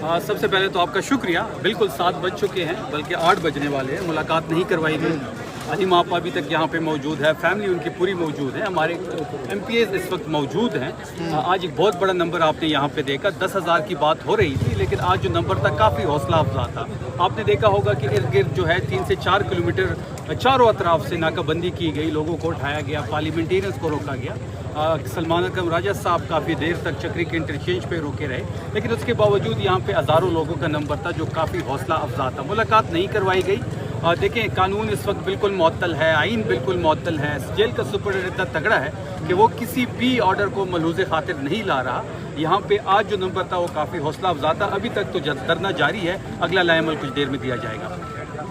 सबसे पहले तो आपका शुक्रिया। बिल्कुल 7 बज चुके हैं, बल्कि 8 बजने वाले हैं। मुलाकात नहीं करवाई गई। अलीमा आपा अभी तक यहाँ पे मौजूद है, फैमिली उनकी पूरी मौजूद है, हमारे MPs इस वक्त मौजूद हैं। आज एक बहुत बड़ा नंबर आपने यहाँ पे देखा। 10,000 की बात हो रही थी, लेकिन आज जो नंबर था काफ़ी हौसला अफजा था। आपने देखा होगा कि इर्द गिर्द जो है 3 से 4 किलोमीटर चारों अतराफ से नाकाबंदी की गई, लोगों को उठाया गया, पार्लियामेंटेरियंस को रोका गया। सलमान अकरम राजा साहब काफ़ी देर तक चक्री के इंटरचेंज पे रोके रहे, लेकिन उसके बावजूद यहाँ पे हज़ारों लोगों का नंबर था जो काफ़ी हौसला अफजा था। मुलाकात नहीं करवाई गई। देखें, कानून इस वक्त बिल्कुल मुअत्तल है, आइन बिल्कुल मुअत्तल है। जेल का सुपरडेंट इतना तगड़ा है कि वो किसी भी ऑर्डर को मलूज़े खातिर नहीं ला रहा। यहाँ पे आज जो नंबर था वो काफ़ी हौसला अफजा था। अभी तक तो धरना जारी है, अगला लाएमल कुछ देर में दिया जाएगा।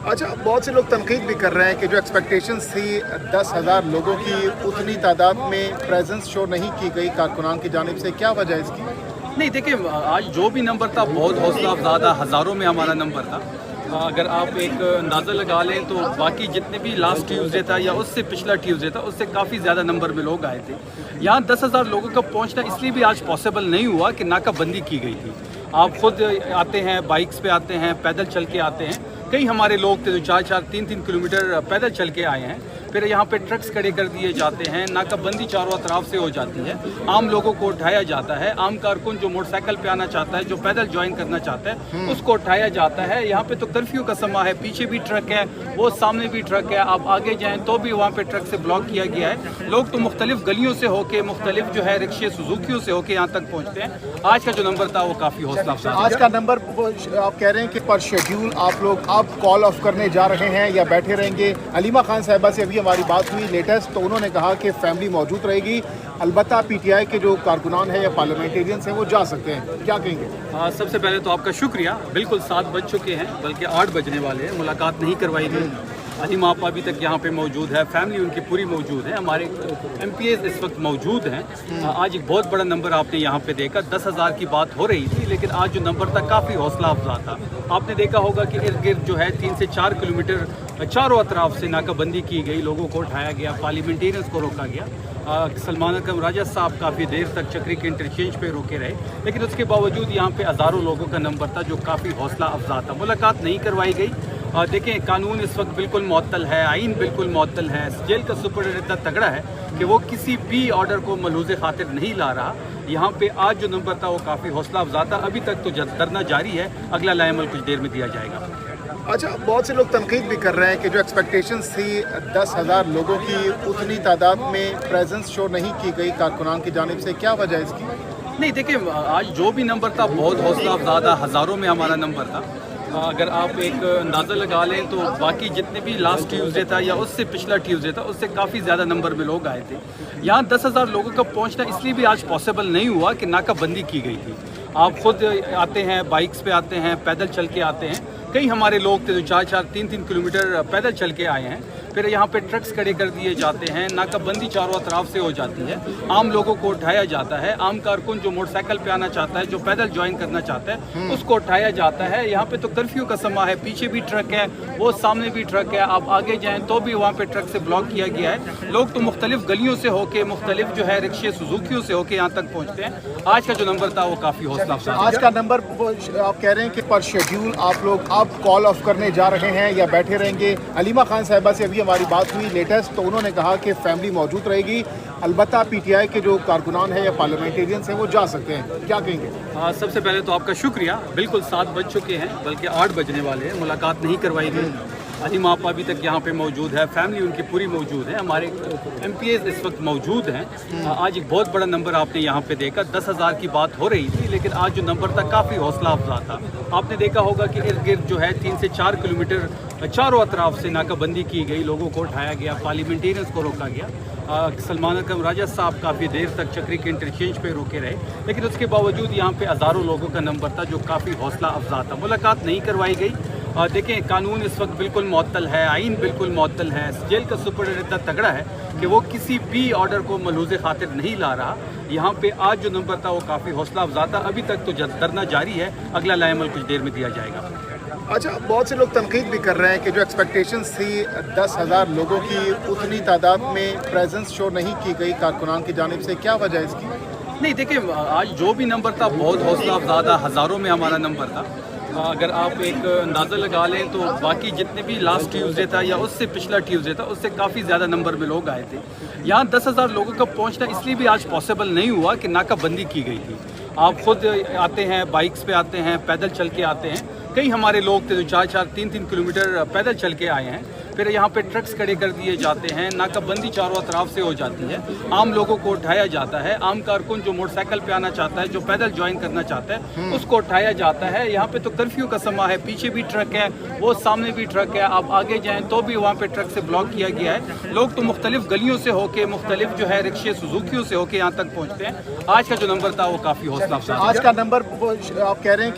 अच्छा, बहुत से लोग तनकीद भी कर रहे हैं कि जो एक्सपेक्टेशंस थी 10,000 लोगों की, उतनी तादाद में प्रेजेंस शो नहीं की गई कारकुनान की जानिब से। क्या वजह है इसकी? नहीं, देखिए, आज जो भी नंबर था बहुत हौसला अफजा था। हज़ारों में हमारा नंबर था। अगर आप एक अंदाज़ा लगा लें तो बाकी जितने भी लास्ट ट्यूसडे था या उससे पिछला ट्यूसडे था, उससे काफ़ी ज़्यादा नंबर में लोग आए थे। यहाँ 10,000 लोगों का पहुँचना इसलिए भी आज पॉसिबल नहीं हुआ कि नाकाबंदी की गई थी। आप खुद आते हैं, बाइक्स पे आते हैं, पैदल चल के आते हैं। कई हमारे लोग थे जो 4-4, 3-3 किलोमीटर पैदल चल के आए हैं। फिर यहाँ पे ट्रक्स खड़े कर दिए जाते हैं, नाकाबंदी चारों तरफ से हो जाती है, आम लोगों को उठाया जाता है। आम कारकुन जो मोटरसाइकिल पे आना चाहता है, जो पैदल ज्वाइन करना चाहता है, उसको उठाया जाता है। यहाँ पे तो कर्फ्यू का समा है, पीछे भी ट्रक है, वो सामने भी ट्रक है। आप आगे जाएँ तो भी वहाँ पे ट्रक से ब्लॉक किया गया है। लोग तो मुख्तलिफ गलियों से होके, मुख्तलिफ जो है रिक्शे सुजुकियों से होके यहाँ तक पहुँचते हैं। आज का जो नंबर था वो काफ़ी हौसला अफजा था। आज का नंबर आप कह रहे हैं कि पर शेड्यूल आप लोग अब कॉल ऑफ करने जा रहे हैं या बैठे रहेंगे? अलीमा खान साहिबा से अभी हमारी बात हुई लेटेस्ट, तो उन्होंने कहा कि फैमिली मौजूद रहेगी, अलबत्ता PTI के जो कारकुनान हैं या पार्लियामेंटेरियंस हैं वो जा सकते हैं। क्या कहेंगे? सबसे पहले तो आपका शुक्रिया। बिल्कुल 7 बज चुके हैं, बल्कि 8 बजने वाले हैं। मुलाकात नहीं करवाई गई। अलीमा आपा अभी तक यहाँ पे मौजूद है, फैमिली उनकी पूरी मौजूद है, हमारे MPs इस वक्त मौजूद हैं। आज एक बहुत बड़ा नंबर आपने यहाँ पे देखा। 10,000 की बात हो रही थी, लेकिन आज जो नंबर था काफ़ी हौसला अफजा था। आपने देखा होगा कि इर्द गिर्द जो है 3 से 4 किलोमीटर चारों अतराफ से नाकाबंदी की गई, लोगों को उठाया गया, पार्लियामेंटेरियंस को रोका गया। सलमान अकरम राजा साहब काफ़ी देर तक चक्री के इंटरचेंज पे रोके रहे, लेकिन उसके बावजूद यहाँ पे हज़ारों लोगों का नंबर था जो काफ़ी हौसला अफजा था। मुलाकात नहीं करवाई गई। देखें, कानून इस वक्त बिल्कुल मुअत्तल है, आइन बिल्कुल मुअत्तल है। जेल का सुपरडेंट इतना तगड़ा है कि वो किसी भी ऑर्डर को मलूज़े खातिर नहीं ला रहा। यहाँ पे आज जो नंबर था वो काफ़ी हौसला अफजा था। अभी तक तो धरना जारी है, अगला लाएमल कुछ देर में दिया जाएगा। अच्छा, बहुत से लोग तनकीद भी कर रहे हैं कि जो एक्सपेक्टेशंस थी 10,000 लोगों की, उतनी तादाद में प्रेजेंस शो नहीं की गई कारकुनान की जानिब से। क्या वजह है इसकी? नहीं, देखिए, आज जो भी नंबर था बहुत हौसला अफजा था। हज़ारों में हमारा नंबर था। अगर आप एक अंदाज़ा लगा लें तो बाकी जितने भी लास्ट ट्यूसडे था या उससे पिछला ट्यूसडे था, उससे काफ़ी ज़्यादा नंबर में लोग आए थे। यहाँ 10,000 लोगों का पहुँचना इसलिए भी आज पॉसिबल नहीं हुआ कि नाकाबंदी की गई थी। आप खुद आते हैं, बाइक्स पे आते हैं, पैदल चल के आते हैं। कई हमारे लोग थे जो 4-4, 3-3 किलोमीटर पैदल चल के आए हैं। फिर यहाँ पे ट्रक्स खड़े कर दिए जाते हैं, नाकाबंदी चारों तरफ से हो जाती है, आम लोगों को उठाया जाता है। आम कारकुन जो मोटरसाइकिल पे आना चाहता है, जो पैदल ज्वाइन करना चाहता है, उसको उठाया जाता है। यहाँ पे तो कर्फ्यू का समा है, पीछे भी ट्रक है, वो सामने भी ट्रक है। आप आगे जाएँ तो भी वहाँ पे ट्रक से ब्लॉक किया गया है। लोग तो मुख्तलिफ गलियों से होके, मुख्तलिफ जो है रिक्शे सुजुकियों से होके यहाँ तक पहुँचते हैं। आज का जो नंबर था वो काफ़ी हौसला अफजा था। आज का नंबर आप कह रहे हैं कि पर शेड्यूल आप लोग अब कॉल ऑफ करने जा रहे हैं या बैठे रहेंगे? अलीमा खान साहिबा से अभी हमारी बात हुई लेटेस्ट, तो उन्होंने कहा कि फैमिली मौजूद रहेगी, अलबत्ता PTI के जो कारकुनान हैं या पार्लियामेंटेरियंस हैं वो जा सकते हैं। क्या कहेंगे? सबसे पहले तो आपका शुक्रिया। बिल्कुल 7 बज चुके हैं, बल्कि 8 बजने वाले हैं। मुलाकात नहीं करवाई गई। अलीमा आपा अभी तक यहाँ पे मौजूद है, फैमिली उनकी पूरी मौजूद है, हमारे MPs इस वक्त मौजूद हैं। आज एक बहुत बड़ा नंबर आपने यहाँ पे देखा। 10,000 की बात हो रही थी, लेकिन आज जो नंबर था काफ़ी हौसला अफजा था। आपने देखा होगा कि इर्द गिर्द जो है 3 से 4 किलोमीटर चारों अतराफ से नाकाबंदी की गई, लोगों को उठाया गया, पार्लियामेंटेरियंस को रोका गया। सलमान अकरम राजा साहब काफ़ी देर तक चक्री के इंटरचेंज पे रोके रहे, लेकिन उसके बावजूद यहाँ पे हज़ारों लोगों का नंबर था जो काफ़ी हौसला अफजा था। मुलाकात नहीं करवाई गई। देखें, कानून इस वक्त बिल्कुल मुअत्तल है, आइन बिल्कुल मुअत्तल है। जेल का सुपरडेंट इतना तगड़ा है कि वो किसी भी ऑर्डर को मलूज़े खातिर नहीं ला रहा। यहाँ पे आज जो नंबर था वो काफ़ी हौसला अफजा था। अभी तक तो धरना जारी है, अगला लाएमल कुछ देर में दिया जाएगा। अच्छा, बहुत से लोग तनकीद भी कर रहे हैं कि जो एक्सपेक्टेशंस थी 10,000 लोगों की, उतनी तादाद में प्रेजेंस शो नहीं की गई कारकुनान की जानिब से। क्या वजह है इसकी? नहीं देखिए, आज जो भी नंबर था बहुत हौसला अफजा था, हज़ारों में हमारा नंबर था। अगर आप एक अंदाज़ा लगा लें तो बाकी जितने भी लास्ट ट्यूसडे था या उससे पिछला ट्यूसडे था, उससे काफ़ी ज़्यादा नंबर में लोग आए थे। यहाँ 10,000 लोगों का पहुँचना इसलिए भी आज पॉसिबल नहीं हुआ कि नाकाबंदी की गई थी। आप खुद आते हैं, बाइक्स पे आते हैं, पैदल चल के आते हैं। कई हमारे लोग थे जो 4-4, 3-3 किलोमीटर पैदल चल के आए हैं। फिर यहाँ पे ट्रक्स खड़े कर दिए जाते हैं, नाकाबंदी चारों तरफ से हो जाती है, आम लोगों को उठाया जाता है। आम कारकुन जो मोटरसाइकिल पे आना चाहता है, जो पैदल ज्वाइन करना चाहता है, उसको उठाया जाता है। यहाँ पे तो कर्फ्यू का समा है, पीछे भी ट्रक है, वो सामने भी ट्रक है, आप आगे जाएँ तो भी वहाँ पे ट्रक से ब्लॉक किया गया है। लोग तो मुख्तलिफ गलियों से होके, मुख्तलिफ जो है रिक्शे सुजुकियों से होके यहाँ तक पहुँचते हैं। आज का जो नंबर था वो काफ़ी हौसला अफजा था। आज का नंबर आप कह रहे हैं